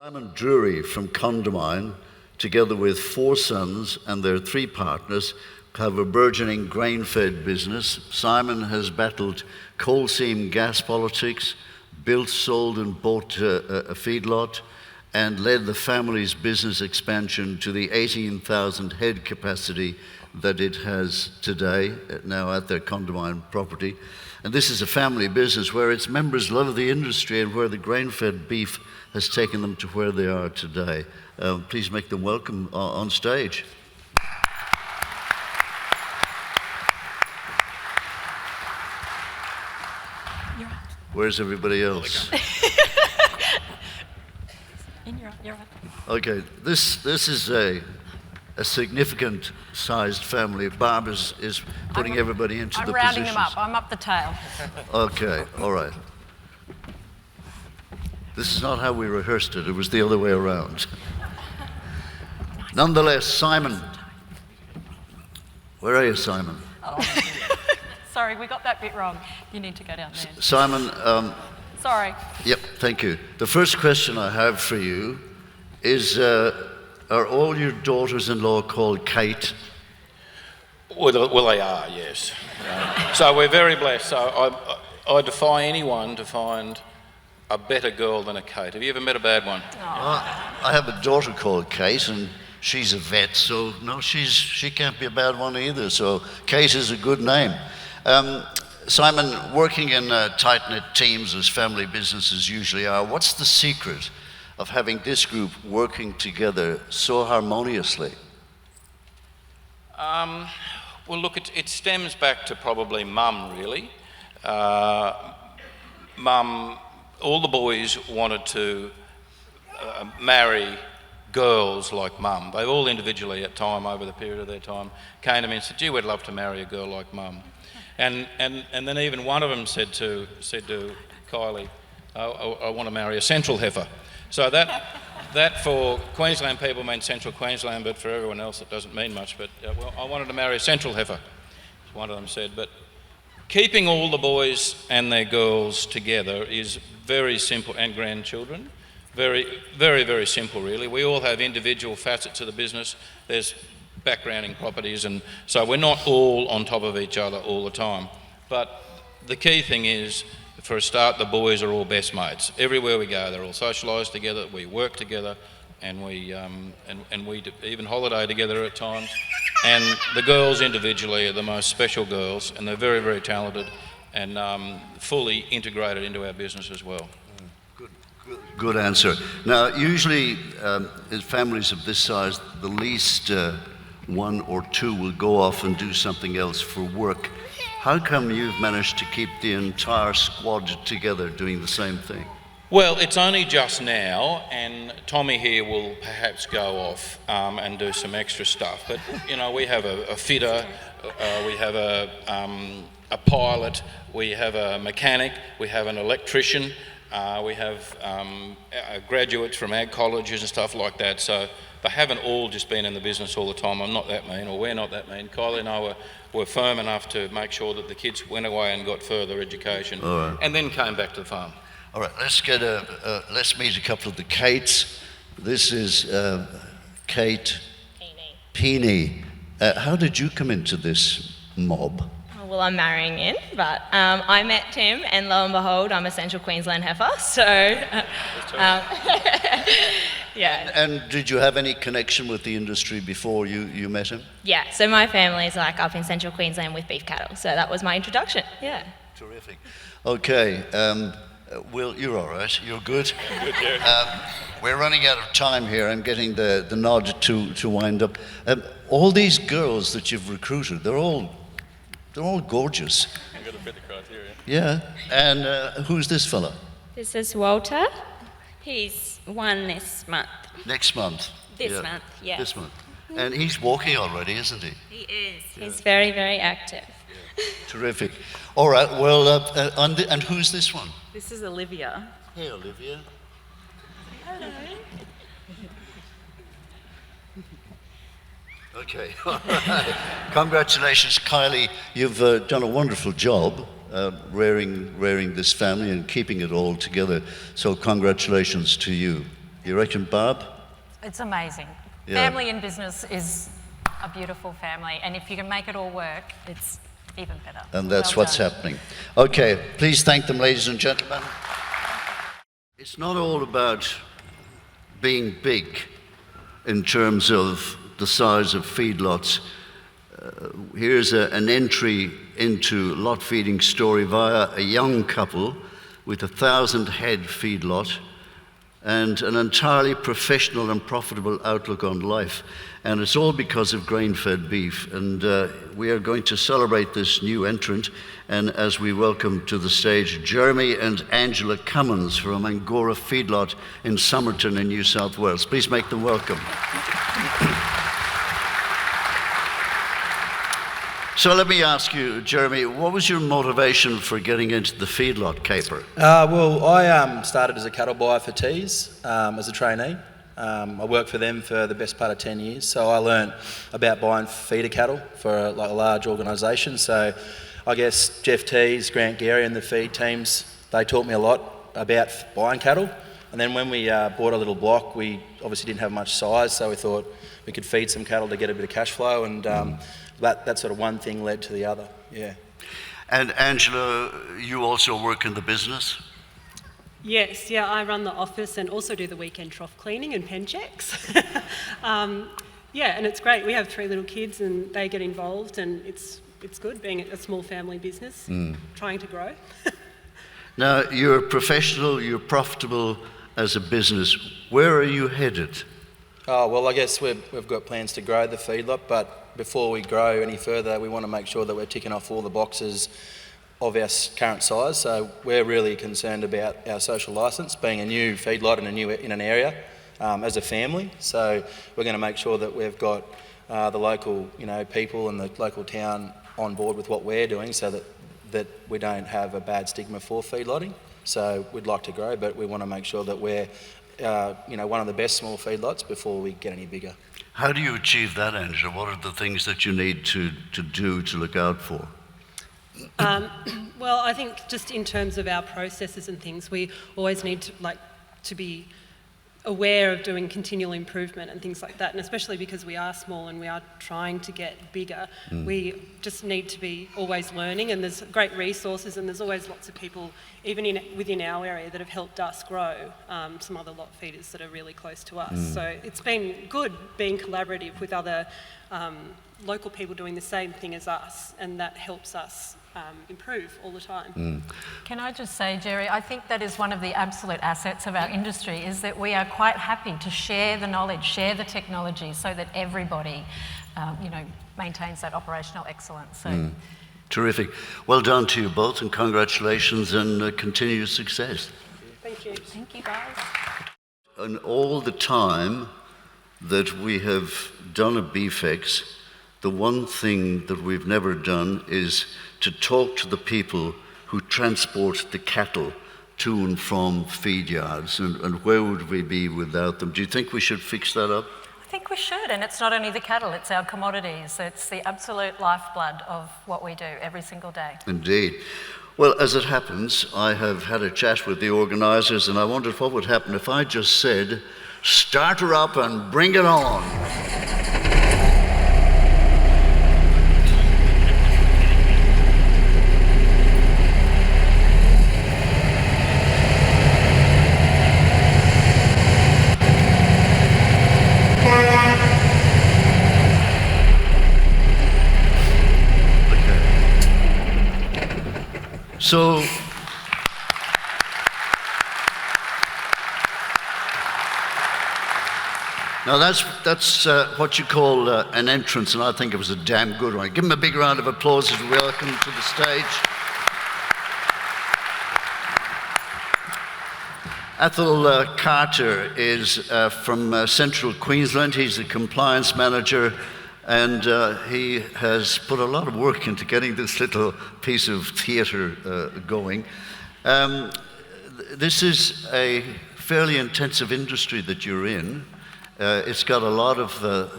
Simon Drury from Condamine, together with 4 sons and their 3 partners, have a burgeoning grain-fed business. Simon has battled coal seam gas politics, built, sold and bought a feedlot, and led the family's business expansion to the 18,000 head capacity that it has today, now at their Condamine property. And this is a family business where its members love the industry and where the grain-fed beef has taken them to where they are today. Please make them welcome on stage. Where's everybody else? You're right. Okay, this is a significant sized family. Barb is putting everybody into the positions. I'm rounding them up. I'm up the tail. Okay, all right. This is not how we rehearsed it. It was the other way around. Nonetheless, Simon. Where are you, Simon? Oh. Sorry, we got that bit wrong. You need to go down there. Simon. Sorry. Yep, thank you. The first question I have for you is, are all your daughters-in-law called Kate? Well, they are, yes. So we're very blessed. So I defy anyone to find a better girl than a Kate. Have you ever met a bad one? I have a daughter called Kate, and she's a vet, so no, she can't be a bad one either. So Kate is a good name. Simon, working in tight-knit teams as family businesses usually are, what's the secret of having this group working together so harmoniously? Well, look, it stems back to probably Mum, really. Mum, all the boys wanted to marry girls like Mum. They all individually at time, over the period of their time, came to me and said, gee, we'd love to marry a girl like Mum. And then even one of them said to Kylie, I want to marry a central heifer. So that for Queensland people means central Queensland, but for everyone else it doesn't mean much. But well, I wanted to marry a central heifer, one of them said. But keeping all the boys and their girls together is very simple, and grandchildren. Very, very, very simple, really. We all have individual facets of the business. There's backgrounding properties, and so we're not all on top of each other all the time. But the key thing is, for a start, the boys are all best mates. Everywhere we go, they're all socialise together, we work together, and we even holiday together at times. And the girls individually are the most special girls, and they're very, very talented and fully integrated into our business as well. Good answer. Now, usually in families of this size, the least 1 or 2 will go off and do something else for work. How come you've managed to keep the entire squad together doing the same thing? Well, it's only just now, and Tommy here will perhaps go off and do some extra stuff. But, you know, we have a fitter, we have a pilot, we have a mechanic, we have an electrician, we have graduates from ag colleges and stuff like that. So they haven't all just been in the business all the time. I'm not that mean, or we're not that mean. Kylie and I were firm enough to make sure that the kids went away and got further education, and then came back to the farm. All right, let's meet a couple of the Kates. This is Kate Peeney. How did you come into this mob? Well, I'm marrying in, but I met Tim, and lo and behold, I'm a Central Queensland heifer, so... yeah. And did you have any connection with the industry before you met him? Yeah, so my family's like up in Central Queensland with beef cattle, so that was my introduction, yeah. Terrific. Okay, Will, you're all right, you're good? Good, yeah. We're running out of time here. I'm getting the nod to wind up. All these girls that you've recruited, they're all gorgeous. I've got to fit the criteria. Yeah, and who's this fella? This is Walter. He's 1 this month. Next month? This month, yeah. This month. And he's walking already, isn't he? He is. Yeah. He's very, very active. Yeah. Terrific. All right, well, and who's this one? This is Olivia. Hey, Olivia. Hello. Okay, all right. Congratulations, Kylie. You've done a wonderful job rearing this family and keeping it all together. So congratulations to you. You reckon, Barb? It's amazing. Yeah. Family in business is a beautiful family, and if you can make it all work, it's even better. And that's Well what's done. happening. Okay, please thank them, ladies and gentlemen. It's not all about being big in terms of the size of feedlots. Here's an entry into lot feeding story via a young couple with 1,000-head feedlot and an entirely professional and profitable outlook on life. And it's all because of grain-fed beef. And we are going to celebrate this new entrant. And as we welcome to the stage Jeremy and Angela Cummins from Angora Feedlot in Somerton in New South Wales. Please make them welcome. So let me ask you, Jeremy, what was your motivation for getting into the feedlot caper? Well, I started as a cattle buyer for Tees as a trainee. I worked for them for the best part of 10 years, so I learnt about buying feeder cattle for a large organisation. So I guess Jeff Tees, Grant Gary and the feed teams, they taught me a lot about buying cattle. And then when we bought a little block, we obviously didn't have much size, so we thought we could feed some cattle to get a bit of cash flow, and that sort of one thing led to the other, yeah. And Angela, you also work in the business? Yes, yeah, I run the office and also do the weekend trough cleaning and pen checks. Yeah, and it's great. We have 3 little kids and they get involved, and it's good being a small family business, trying to grow. Now, you're professional, you're profitable as a business. Where are you headed? Oh, well, I guess we've got plans to grow the feedlot, but before we grow any further, we want to make sure that we're ticking off all the boxes of our current size. So we're really concerned about our social licence, being a new feedlot in an area as a family. So we're going to make sure that we've got the local, people and the local town on board with what we're doing, so that we don't have a bad stigma for feedlotting. So we'd like to grow, but we want to make sure that we're one of the best small feedlots before we get any bigger. How do you achieve that, Angela? What are the things that you need to do to look out for? Well, I think just in terms of our processes and things, we always need to be aware of doing continual improvement and things like that, and especially because we are small and we are trying to get bigger, we just need to be always learning, and there's great resources and there's always lots of people, even within our area, that have helped us grow, some other lot feeders that are really close to us. So it's been good being collaborative with other local people doing the same thing as us, and that helps us improve all the time. Can I just say, Jerry, I think that is one of the absolute assets of our industry, is that we are quite happy to share the knowledge, share the technology, so that everybody, maintains that operational excellence. So. Terrific. Well done to you both, and congratulations and continued success. Thank you. Thank you, guys. And all the time that we have done a BeefEx, the one thing that we've never done is to talk to the people who transport the cattle to and from feed yards, and where would we be without them? Do you think we should fix that up? I think we should, and it's not only the cattle, it's our commodities. It's the absolute lifeblood of what we do every single day. Indeed. Well, as it happens, I have had a chat with the organisers, and I wondered what would happen if I just said, start her up and bring it on. So, now that's what you call an entrance, and I think it was a damn good one. Give him a big round of applause as we welcome him to the stage. Athol Carter is from Central Queensland. He's the compliance manager, and he has put a lot of work into getting this little piece of theatre going. This is a fairly intensive industry that you're in. It's got a lot of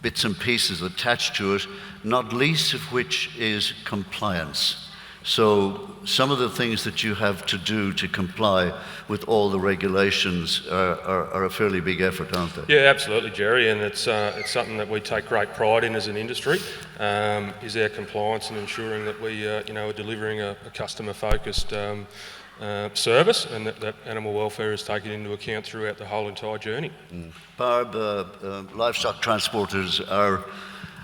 bits and pieces attached to it, not least of which is compliance. So some of the things that you have to do to comply with all the regulations are a fairly big effort, aren't they? Yeah, absolutely, Jerry, and it's something that we take great pride in as an industry, is our compliance and ensuring that we are delivering a customer-focused service, and that animal welfare is taken into account throughout the whole entire journey. Barb, livestock transporters are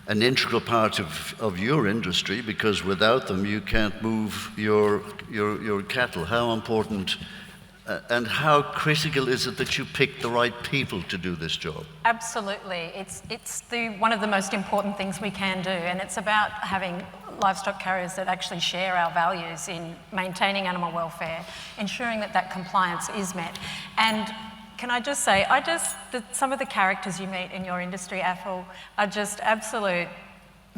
an integral part of your industry, because without them you can't move your cattle. How important and how critical is it that you pick the right people to do this job? Absolutely. It's one of the most important things we can do, and it's about having livestock carriers that actually share our values in maintaining animal welfare, ensuring that compliance is met. And can I just say, some of the characters you meet in your industry, Athol, are just absolute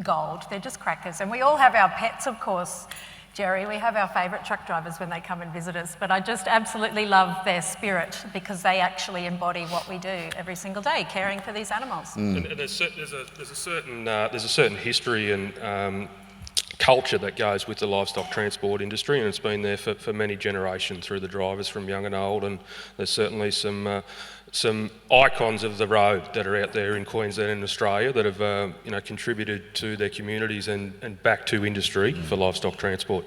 gold. They're just crackers. And we all have our pets, of course, Jerry. We have our favourite truck drivers when they come and visit us, but I just absolutely love their spirit, because they actually embody what we do every single day, caring for these animals. And there's a certain history and culture that goes with the livestock transport industry, and it's been there for many generations through the drivers from young and old, and there's certainly some icons of the road that are out there in Queensland and Australia that have contributed to their communities and back to industry for livestock transport.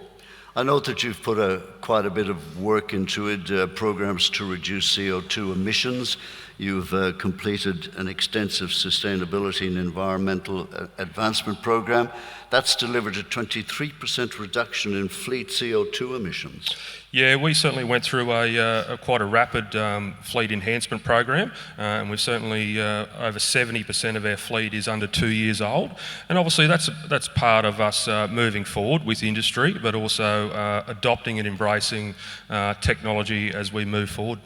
I know that you've put quite a bit of work into it, programs to reduce CO2 emissions. You've completed an extensive sustainability and environmental advancement program. That's delivered a 23% reduction in fleet CO2 emissions. Yeah, we certainly went through quite a rapid fleet enhancement program, and we've certainly over 70% of our fleet is under 2 years old, and obviously that's part of us moving forward with industry, but also adopting and embracing technology as we move forward.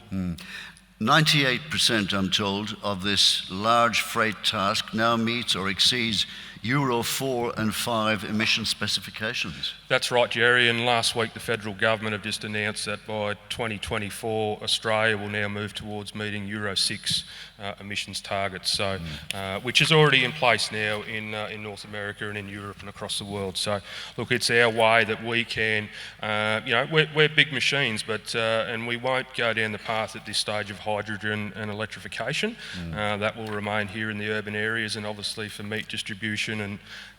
98%, I'm told, of this large freight task now meets or exceeds Euro 4 and 5 emission specifications. That's right, Jerry, and last week the federal government have just announced that by 2024 Australia will now move towards meeting Euro 6 emissions targets, so which is already in place now in North America and in Europe and across the world. So look, it's our way that we can, we're big machines, but and we won't go down the path at this stage of hydrogen and electrification. That will remain here in the urban areas, and obviously for meat distribution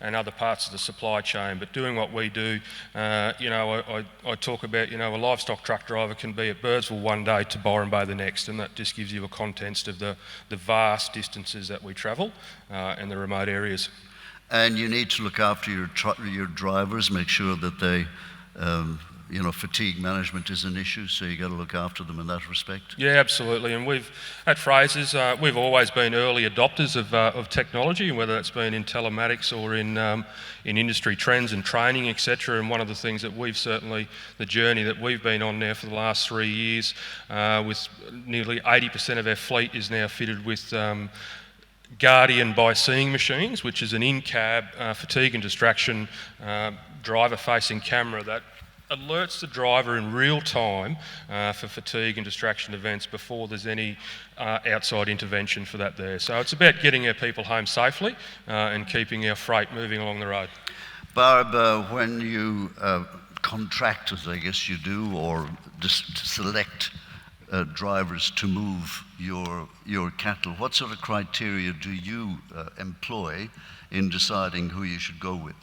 and other parts of the supply chain. But doing what we do, I talk about, a livestock truck driver can be at Birdsville one day to Byron Bay the next, and that just gives you a context of the vast distances that we travel and the remote areas. And you need to look after your drivers, make sure that they, fatigue management is an issue, so you got to look after them in that respect. Yeah, absolutely. And at Frasers, we've always been early adopters of technology, whether that's been in telematics or in industry trends and training, etc. And one of the things that the journey that we've been on now for the last 3 years, with nearly 80% of our fleet is now fitted with Guardian by Seeing machines, which is an in-cab fatigue and distraction driver-facing camera that alerts the driver in real time for fatigue and distraction events before there's any outside intervention for that there. So it's about getting our people home safely and keeping our freight moving along the road. Barb, when you contract, as I guess you do, or just select drivers to move your cattle, what sort of criteria do you employ in deciding who you should go with?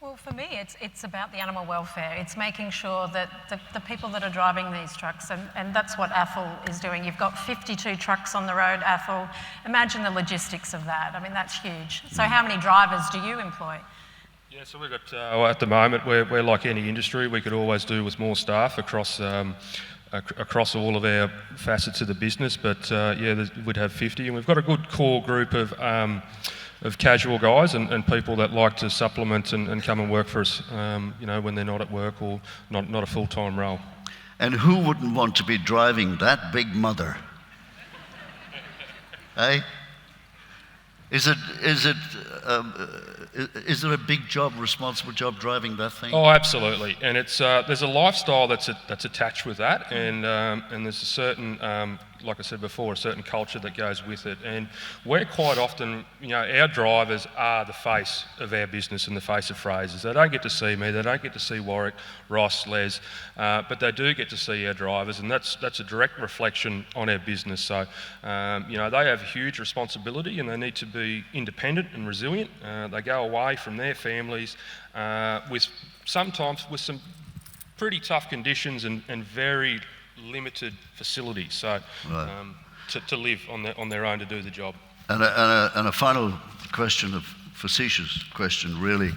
Well, for me, it's about the animal welfare. It's making sure that the people that are driving these trucks, and that's what Athol is doing. You've got 52 trucks on the road, Athol. Imagine the logistics of that. I mean, that's huge. So how many drivers do you employ? Yeah, so we've got, at the moment, we're like any industry. We could always do with more staff across all of our facets of the business, but we'd have 50, and we've got a good core group of casual guys and people that like to supplement and come and work for us, when they're not at work or not a full-time role. And who wouldn't want to be driving that big mother? Eh? Is it a big job, responsible job driving that thing? Oh, absolutely. And it's there's a lifestyle that's attached with that, and there's a certain, like I said before, a certain culture that goes with it. And we're quite often, our drivers are the face of our business and the face of Frasers. They don't get to see me, they don't get to see Warwick, Ross, Les, but they do get to see our drivers, and that's a direct reflection on our business. So, they have huge responsibility, and they need to be independent and resilient. They go away from their families sometimes with some pretty tough conditions and very limited facilities, so to live on their own to do the job. And a final question, a facetious question really.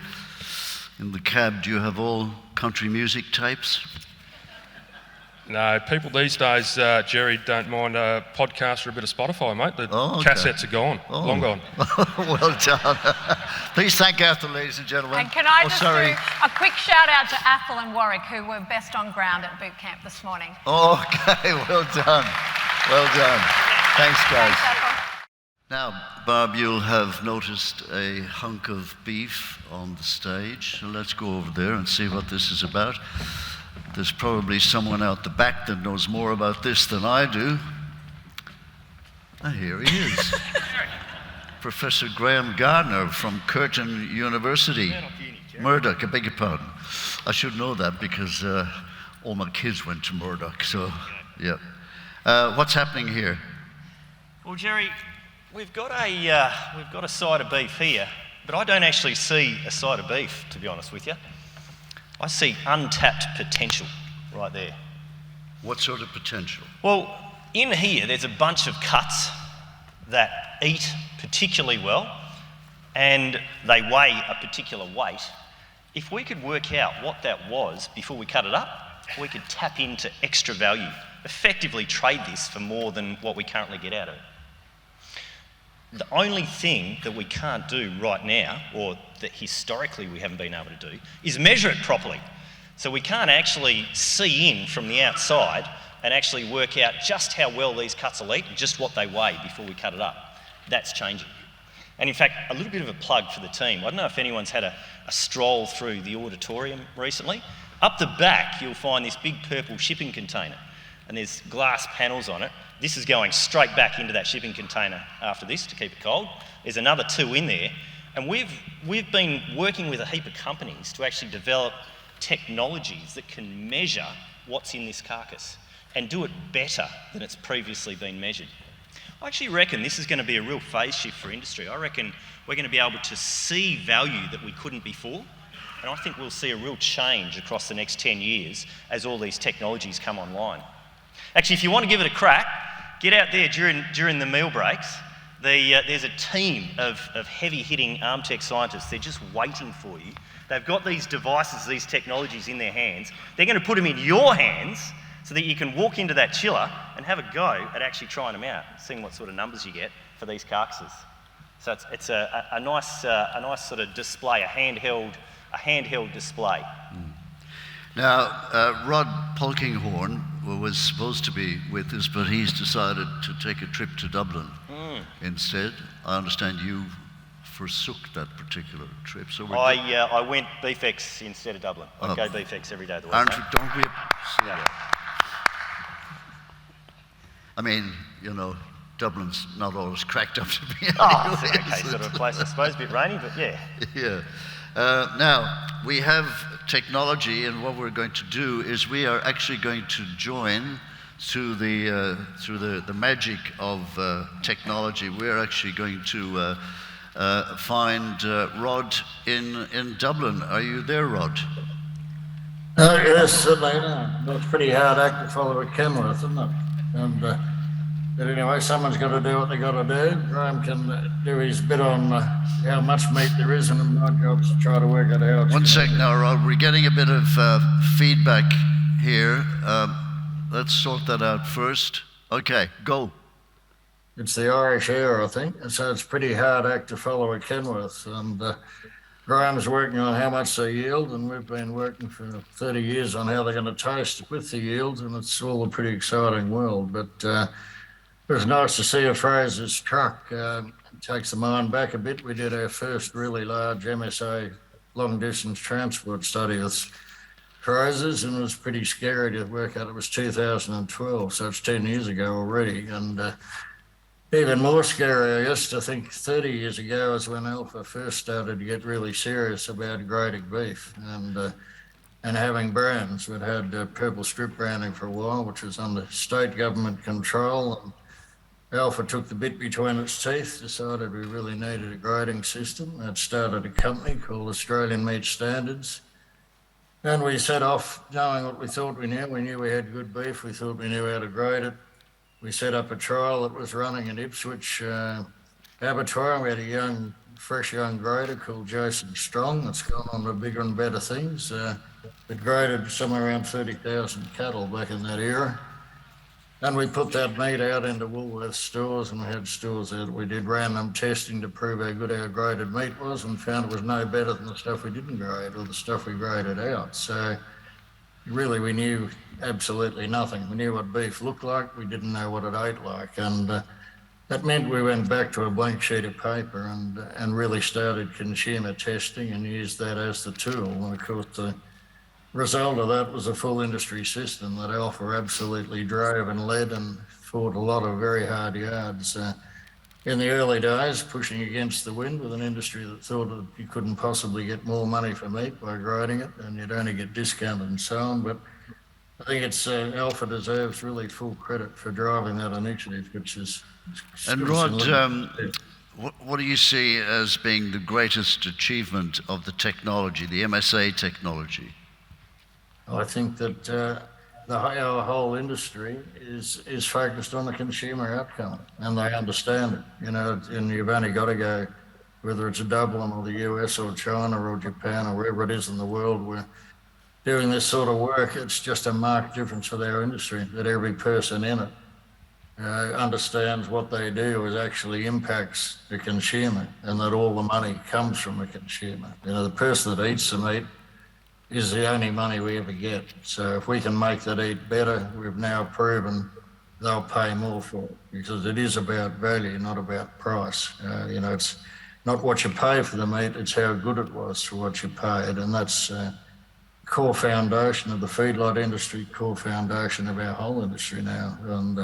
In the cab, do you have all country music tapes? No, people these days, Jerry, don't mind a podcast or a bit of Spotify, mate. The cassettes are gone, long gone. Well done. Please thank Athol, ladies and gentlemen. And can I just do a quick shout out to Athol and Warwick, who were best on ground at boot camp this morning. Okay, well done. Well done. Thanks, guys. Thanks, Athol. Now, Barb, you'll have noticed a hunk of beef on the stage, so let's go over there and see what this is about. There's probably someone out the back that knows more about this than I do. And here he is. Professor Graham Gardner from Curtin University. Murdoch, I beg your pardon. I should know that because all my kids went to Murdoch, so yeah. What's happening here? Well, Jerry, we've got a side of beef here, but I don't actually see a side of beef, to be honest with you. I see untapped potential right there. What sort of potential? Well, in here, there's a bunch of cuts that eat particularly well, and they weigh a particular weight. If we could work out what that was before we cut it up, we could tap into extra value, effectively trade this for more than what we currently get out of it. The only thing that we can't do right now, or that historically we haven't been able to do, is measure it properly. So we can't actually see in from the outside and actually work out just how well these cuts will eat and just what they weigh before we cut it up. That's changing. And in fact, a little bit of a plug for the team. I don't know if anyone's had a stroll through the auditorium recently. Up the back, you'll find this big purple shipping container, and there's glass panels on it. This is going straight back into that shipping container after this to keep it cold. There's another 2 in there. And we've been working with a heap of companies to actually develop technologies that can measure what's in this carcass and do it better than it's previously been measured. I actually reckon this is going to be a real phase shift for industry. I reckon we're going to be able to see value that we couldn't before. And I think we'll see a real change across the next 10 years as all these technologies come online. Actually, if you want to give it a crack, get out there during the meal breaks. There's a team of heavy-hitting Armtech scientists. They're just waiting for you. They've got these devices, these technologies in their hands. They're going to put them in your hands so that you can walk into that chiller and have a go at actually trying them out, seeing what sort of numbers you get for these carcasses. So it's a nice sort of display, a handheld display. Now, Rod Polkinghorne was supposed to be with us, but he's decided to take a trip to Dublin instead. I understand you forsook that particular trip. So I went BeefEx instead of Dublin. I go BeefEx every day of the week. Don't we? Yeah. I mean, Dublin's not always cracked up to be. Oh, it's okay sort of a place, I suppose, a bit rainy, but yeah. Yeah. Now, we have technology, and what we're going to do is we are actually going to join through the magic of technology. We're actually going to find Rod in Dublin. Are you there, Rod? Yes, certainly. It's pretty hard act to follow a Kenworth, isn't it? And but anyway, someone's got to do what they got to do. Graham can do his bit on how much meat there is, and my job's to try to work it out. One sec now, Rod. We're getting a bit of feedback here. Let's sort that out first. Okay, go. It's the Irish air, I think. And so it's pretty hard act to follow a Kenworth. And Graham's working on how much they yield, and we've been working for 30 years on how they're going to taste with the yield, and it's all a pretty exciting world. But it was nice to see a Frasers truck takes the mind back a bit. We did our first really large MSA long distance transport study with Frasers, and it was pretty scary to work out. It was 2012, so it's 10 years ago already. And even more scary, I guess, to think 30 years ago is when ALFA first started to get really serious about grading beef and having brands. We'd had purple strip branding for a while, which was under state government control. And ALFA took the bit between its teeth, decided we really needed a grading system. That started a company called Australian Meat Standards. And we set off knowing what we thought we knew. We knew we had good beef. We thought we knew how to grade it. We set up a trial that was running in Ipswich abattoir. We had a fresh young grader called Jason Strong that's gone on to bigger and better things. It graded somewhere around 30,000 cattle back in that era. And we put that meat out into Woolworths stores, and we had stores there that we did random testing to prove how good our graded meat was, and found it was no better than the stuff we didn't grade or the stuff we graded out. So really we knew absolutely nothing. We knew what beef looked like, we didn't know what it ate like. And that meant we went back to a blank sheet of paper and really started consumer testing and used that as the tool. And of course the result of that was a full industry system that ALFA absolutely drove and led and fought a lot of very hard yards in the early days, pushing against the wind with an industry that thought that you couldn't possibly get more money for meat by grading it and you'd only get discounted and so on. But I think it's ALFA deserves really full credit for driving that initiative, which is... And Rod, what do you see as being the greatest achievement of the technology, the MSA technology? I think that our whole industry is focused on the consumer outcome, and they understand it. You know, and you've only got to go, whether it's Dublin or the US or China or Japan or wherever it is in the world, where doing this sort of work, it's just a marked difference with our industry, that every person in it understands what they do is actually impacts the consumer, and that all the money comes from the consumer. You know, the person that eats the meat is the only money we ever get. So if we can make that eat better, we've now proven they'll pay more for it, because it is about value, not about price. You know, it's not what you pay for the meat, it's how good it was for what you paid. And that's core foundation of the feedlot industry, core foundation of our whole industry now. And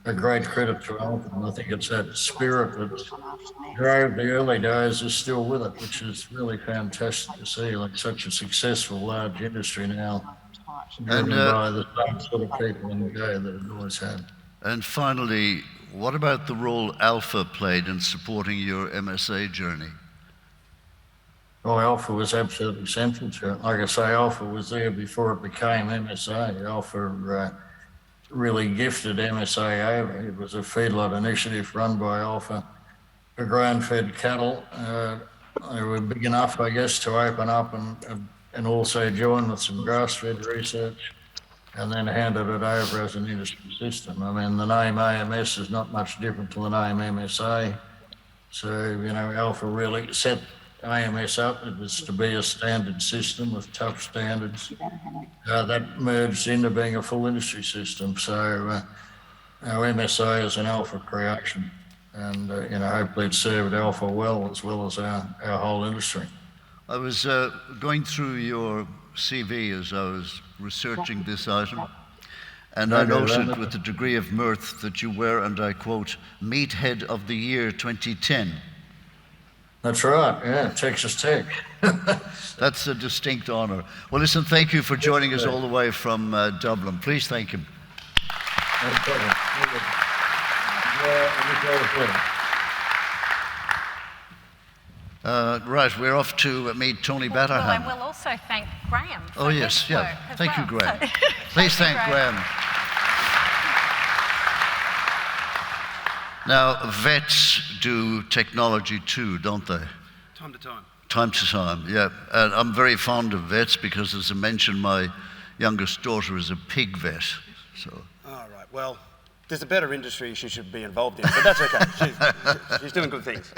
a great credit to ALFA. And I think it's that spirit that drove the early days is still with it, which is really fantastic to see, like such a successful large industry now, driven by the same sort of people in the day that it always had. And finally, what about the role ALFA played in supporting your MSA journey? Oh, ALFA was absolutely central to it. Like I say, ALFA was there before it became MSA. ALFA really gifted MSA over. It was a feedlot initiative run by ALFA for grain-fed cattle. They were big enough, I guess, to open up and also join with some grass-fed research, and then handed it over as an industry system. I mean, the name AMS is not much different to the name MSA. So, you know, ALFA really set AMS up. It was to be a standard system with tough standards. That merged into being a full industry system. So our MSA is an ALFA creation, and you know, hopefully it served ALFA well as our whole industry. I was going through your CV as I was researching this item, and I noted with a degree of mirth that you were, and I quote, Meathead of the Year 2010. That's right, yeah, Texas Tech. That's a distinct honour. Well, listen, thank you for joining us all the way from Dublin. Please thank him. Right, we're off to meet Tony Batterham. Well, and we'll also thank Graham for his work as Thank you, Graham. Please thank Graham. Now, vets do technology too, don't they? Time to time. Time to time, yeah. And I'm very fond of vets because, as I mentioned, my youngest daughter is a pig vet. So. All right, well, there's a better industry she should be involved in, but that's okay. She's doing good things.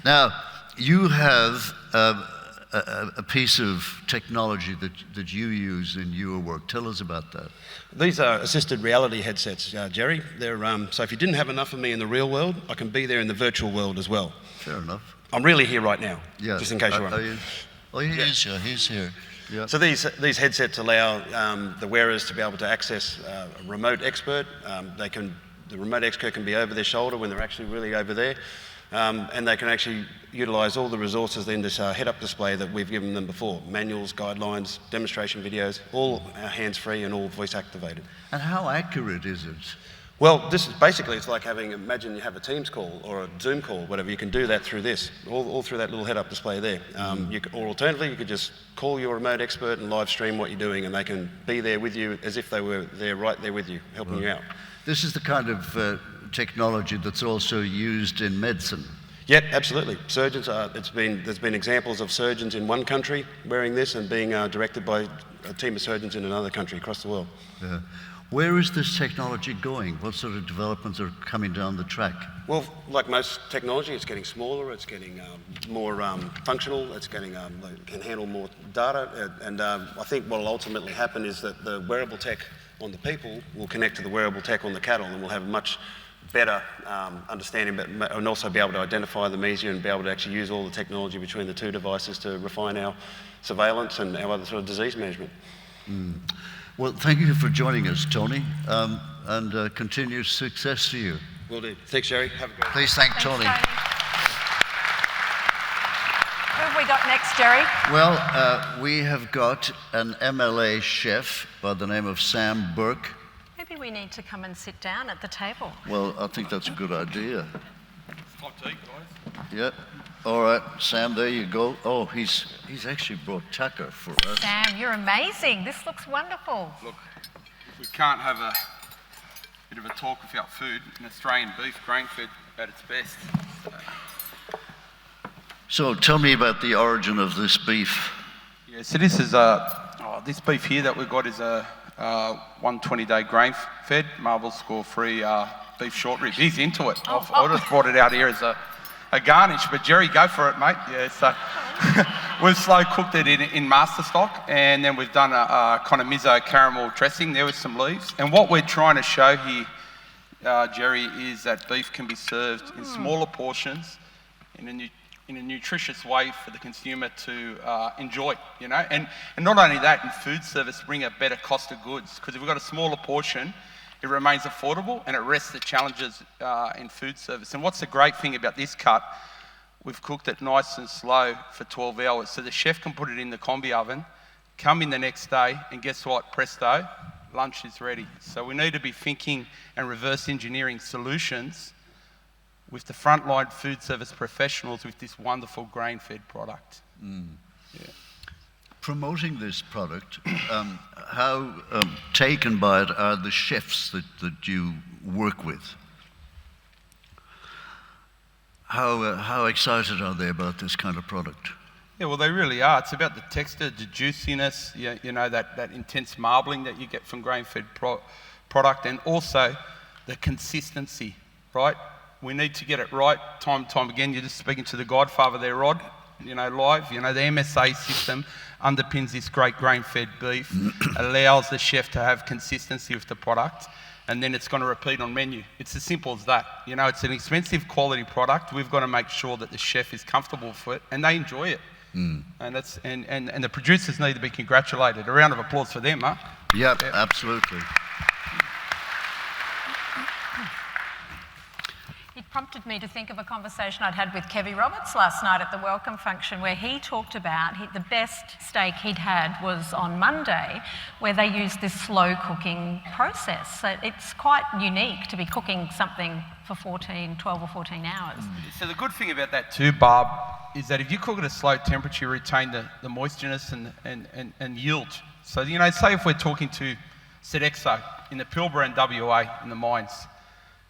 Now, you have a piece of technology that you use in your work. Tell us about that. These are assisted reality headsets, Jerry. They're, so if you didn't have enough of me in the real world, I can be there in the virtual world as well. Fair enough. I'm really here right now, Yeah. just in case you're wondering. He's here. Yeah. So these headsets allow the wearers to be able to access a remote expert. The remote expert can be over their shoulder when they're actually really over there. And they can actually utilise all the resources in this head-up display that we've given them before. Manuals, guidelines, demonstration videos, all hands-free and all voice-activated. And how accurate is it? Well, this is basically, it's like imagine you have a Teams call or a Zoom call, whatever, you can do that through this, all through that little head-up display there. Or alternatively, you could just call your remote expert and live stream what you're doing, and they can be there with you as if they were there, right there with you, helping you out. This is the kind of technology that's also used in medicine. Yep, absolutely. Surgeons there's been examples of surgeons in one country wearing this and being directed by a team of surgeons in another country across the world. Yeah. Where is this technology going? What sort of developments are coming down the track? Well, like most technology, it's getting smaller, it's getting more functional, it's can handle more data, and I think what will ultimately happen is that the wearable tech on the people will connect to the wearable tech on the cattle, and we'll have a much better understanding, and also be able to identify them easier and be able to actually use all the technology between the two devices to refine our surveillance and our other sort of disease management. Well, thank you for joining us, Tony, and continued success to you. Will do. Thanks, Jerry. Have a great day. Please thank Tony. Who have we got next, Jerry? Well, we have got an MLA chef by the name of Sam Burke. Maybe we need to come and sit down at the table. Well, I think that's a good idea. Hot tea, guys. Yeah. All right, Sam, there you go. Oh, he's actually brought tucker for us. Sam, you're amazing. This looks wonderful. Look, we can't have a bit of a talk without food. An Australian beef, grain-fed at its best. So tell me about the origin of this beef. Yeah, so this is this beef here that we've got is a 120-day grain-fed, marble score-free beef short rib. He's into it. I just brought it out here as a garnish, but Jerry, go for it, mate. Yeah, so we've slow cooked it in master stock, and then we've done a kind of miso caramel dressing there with some leaves. And what we're trying to show here, Jerry, is that beef can be served in smaller portions in a nutritious way for the consumer to enjoy, you know. And not only that, in food service, bring a better cost of goods, because if we've got a smaller portion, it remains affordable and it rests the challenges in food service. And what's the great thing about this cut, we've cooked it nice and slow for 12 hours, so the chef can put it in the combi oven, come in the next day, and guess what, presto, lunch is ready. So we need to be thinking and reverse engineering solutions with the frontline food service professionals with this wonderful grain-fed product. Yeah. Promoting this product, how taken by it are the chefs that you work with? How excited are they about this kind of product? Yeah, well, they really are. It's about the texture, the juiciness, you know, that intense marbling that you get from grain-fed product, and also the consistency, right? We need to get it right time and time again. You're just speaking to the godfather there, Rod, you know, live. You know, the MSA system underpins this great grain-fed beef, allows the chef to have consistency with the product, and then it's going to repeat on menu. It's as simple as that. You know, it's an expensive quality product. We've got to make sure that the chef is comfortable with it and they enjoy it. And that's and the producers need to be congratulated. A round of applause for them, huh? Yep. Absolutely. It prompted me to think of a conversation I'd had with Kevy Roberts last night at the welcome function, where he talked about the best steak he'd had was on Monday, where they used this slow cooking process. So it's quite unique to be cooking something for 12 or 14 hours. So the good thing about that too, Barb, is that if you cook at a slow temperature, you retain the moisture and yield. So, you know, say if we're talking to Sodexo in the Pilbara and WA in the mines,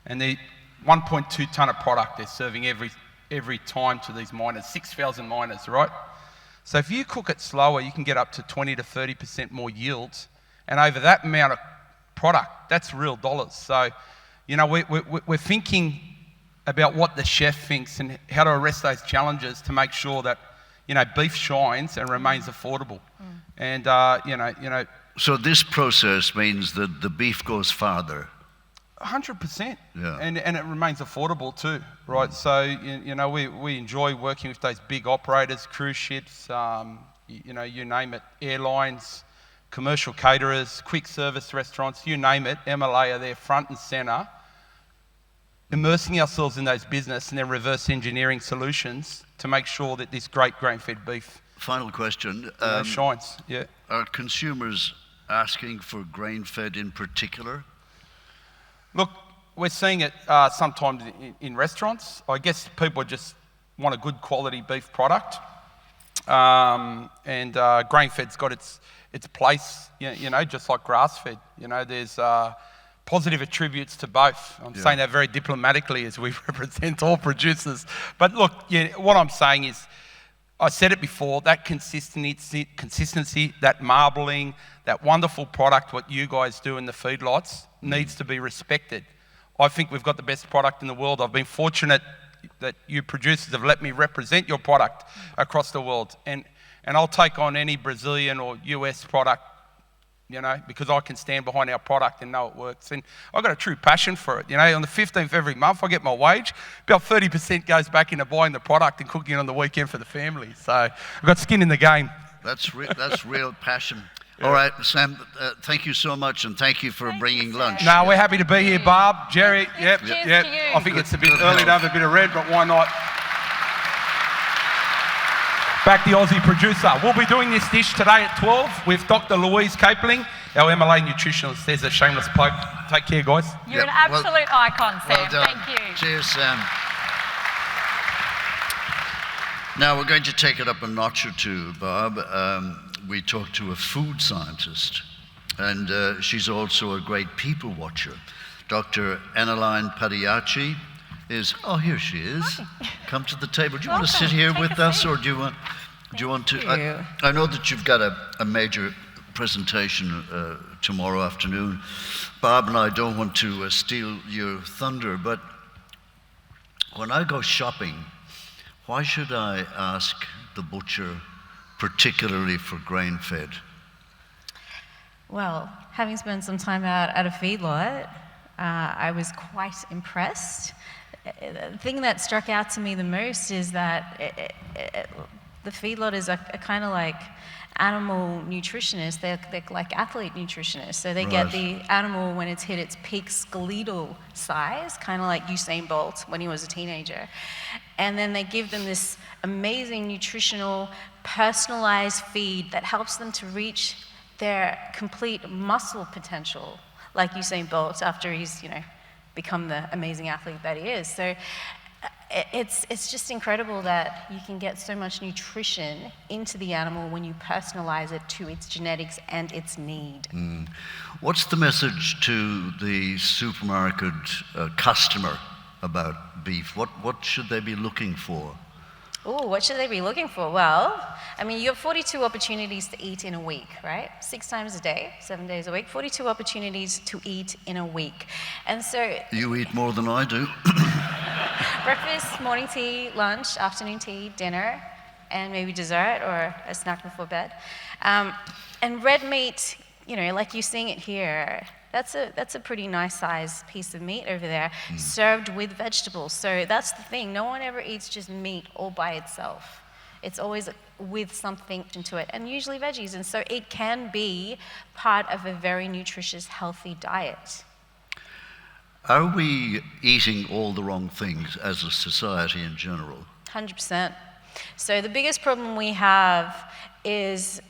and they 1.2 tonne of product they're serving every time to these miners, 6,000 miners, right? So if you cook it slower, you can get up to 20 to 30% more yields, and over that amount of product, that's real dollars. So, you know, we're thinking about what the chef thinks and how to arrest those challenges to make sure that, beef shines and remains affordable. And, So this process means that the beef goes farther. 100%. Yeah. And it remains affordable too, right? So, we enjoy working with those big operators, cruise ships, you name it, airlines, commercial caterers, quick service restaurants, you name it. MLA are there front and centre, immersing ourselves in those business and then reverse engineering solutions to make sure that this great grain-fed beef Final question. shines. Yeah. Are consumers asking for grain-fed in particular? Look, we're seeing it sometimes in restaurants. I guess people just want a good quality beef product. And grain-fed's got its place, just like grass-fed. There's positive attributes to both. I'm saying that very diplomatically as we represent all producers. But look, what I'm saying is, I said it before, that consistency, that marbling, that wonderful product, what you guys do in the feedlots, needs to be respected. I think we've got the best product in the world. I've been fortunate that you producers have let me represent your product across the world. And I'll take on any Brazilian or US product, because I can stand behind our product and know it works. And I've got a true passion for it. On the 15th every month, I get my wage. About 30% goes back into buying the product and cooking it on the weekend for the family. So I've got skin in the game. That's real passion. All right, Sam, thank you so much, and thank you for bringing lunch. No, we're happy to be here, Barb, Jerry. Yep. To you. I think it's a bit early to have a bit of red, but why not? Back the Aussie producer. We'll be doing this dish today at 12 with Dr. Louise Capling, our MLA nutritionist. There's a shameless plug. Take care, guys. You're an absolute icon, Sam. Well done. Thank you. Cheers, Sam. Now we're going to take it up a notch or two, Barb. We talked to a food scientist, and she's also a great people watcher. Dr. Annaline Padayachee is, here she is. Hi. Come to the table. Do you want to sit here with us, or do you want to? I know that you've got a major presentation tomorrow afternoon. Barb and I don't want to steal your thunder, but when I go shopping, why should I ask the butcher particularly for grain-fed? Well, having spent some time out at a feedlot, I was quite impressed. The thing that struck out to me the most is that the feedlot is a kind of like animal nutritionist. They're like athlete nutritionists. So they get the animal when it's hit its peak skeletal size, kind of like Usain Bolt when he was a teenager. And then they give them this amazing nutritional, personalized feed that helps them to reach their complete muscle potential, like Usain Bolt after he's, become the amazing athlete that he is. So it's just incredible that you can get so much nutrition into the animal when you personalize it to its genetics and its need. What's the message to the supermarket customer about beef? What should they be looking for? Oh, what should they be looking for? Well, you have 42 opportunities to eat in a week, right? 6 times a day, 7 days a week, 42 opportunities to eat in a week. And so... You eat more than I do. Breakfast, morning tea, lunch, afternoon tea, dinner, and maybe dessert or a snack before bed. And red meat, like you're seeing it here, that's a pretty nice sized piece of meat over there, served with vegetables. So that's the thing. No one ever eats just meat all by itself. It's always with something to it, and usually veggies. And so it can be part of a very nutritious, healthy diet. Are we eating all the wrong things as a society in general? 100%. So the biggest problem we have is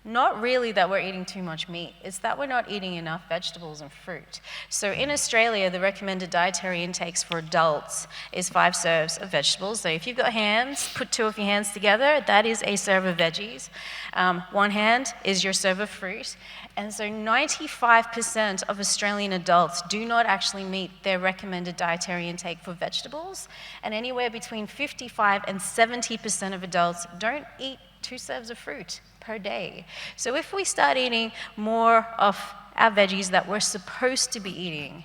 not really that we're eating too much meat, it's that we're not eating enough vegetables and fruit. So in Australia, the recommended dietary intakes for adults is 5 serves of vegetables. So if you've got hands, put 2 of your hands together, that is a serve of veggies. 1 hand is your serve of fruit. And so 95% of Australian adults do not actually meet their recommended dietary intake for vegetables, and anywhere between 55 and 70% of adults don't eat 2 serves of fruit per day. So if we start eating more of our veggies that we're supposed to be eating,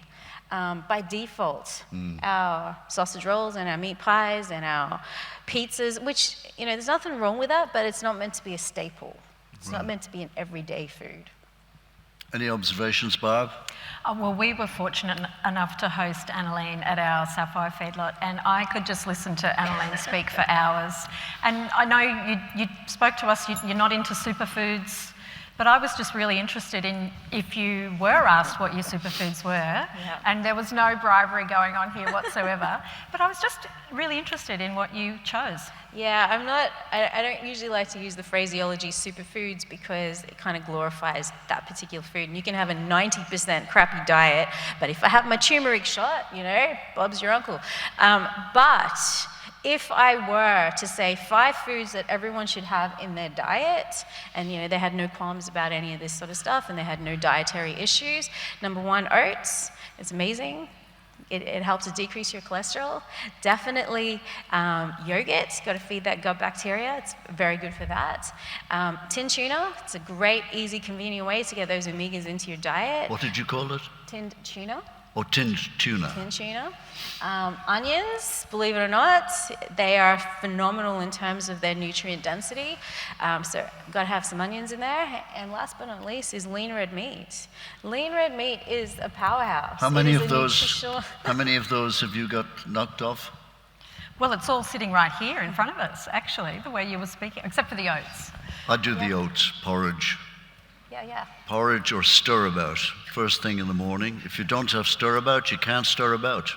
by default, our sausage rolls and our meat pies and our pizzas, which, you know, there's nothing wrong with that, but it's not meant to be a staple. It's not meant to be an everyday food. Any observations, Barb? Well, we were fortunate enough to host Annaline at our Sapphire feedlot, and I could just listen to Annaline speak for hours. And I know you spoke to us, you're not into superfoods, but I was just really interested in if you were asked what your superfoods were, and there was no bribery going on here whatsoever, but I was just really interested in what you chose. Yeah, I don't usually like to use the phraseology superfoods because it kind of glorifies that particular food. And you can have a 90% crappy diet, but if I have my turmeric shot, you know, Bob's your uncle. But if I were to say 5 foods that everyone should have in their diet, and you know, they had no qualms about any of this sort of stuff, and they had no dietary issues, number 1, oats. It's amazing. It helps to decrease your cholesterol. Definitely yogurt, got to feed that gut bacteria. It's very good for that. Tin tuna, it's a great, easy, convenient way to get those omegas into your diet. What did you call it? Tinned tuna. Oh, tinned tuna. Tinned tuna. Onions, believe it or not, they are phenomenal in terms of their nutrient density. So got to have some onions in there. And last but not least is lean red meat. Lean red meat is a powerhouse. How many of those have you got knocked off? Well, it's all sitting right here in front of us, actually, the way you were speaking, except for the oats. I do the oats, porridge. Yeah. Porridge or stirabout, first thing in the morning. If you don't have stirabout, you can't stir about.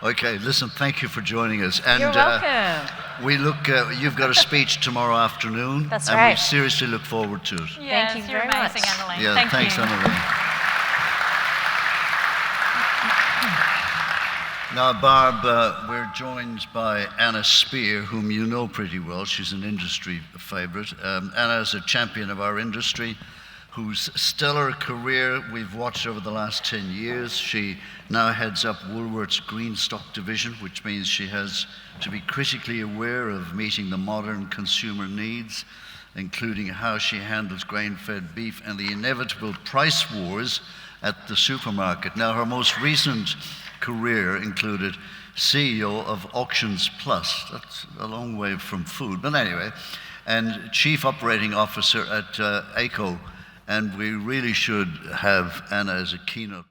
Okay, listen, thank you for joining us. And, you're welcome. You've got a speech tomorrow afternoon. That's and right. we seriously look forward to it. Yes, Thank you you're very amazing, much. Annaline. Yeah, thanks, you. Annaline. Now, Barb, we're joined by Anna Spear, whom you know pretty well. She's an industry favourite. Anna is a champion of our industry, whose stellar career we've watched over the last 10 years. She now heads up Woolworth's Green Stock division, which means she has to be critically aware of meeting the modern consumer needs, including how she handles grain-fed beef and the inevitable price wars at the supermarket. Now, her most recent career included CEO of Auctions Plus. That's a long way from food, but anyway, and Chief Operating Officer at ACO. And we really should have Anna as a keynote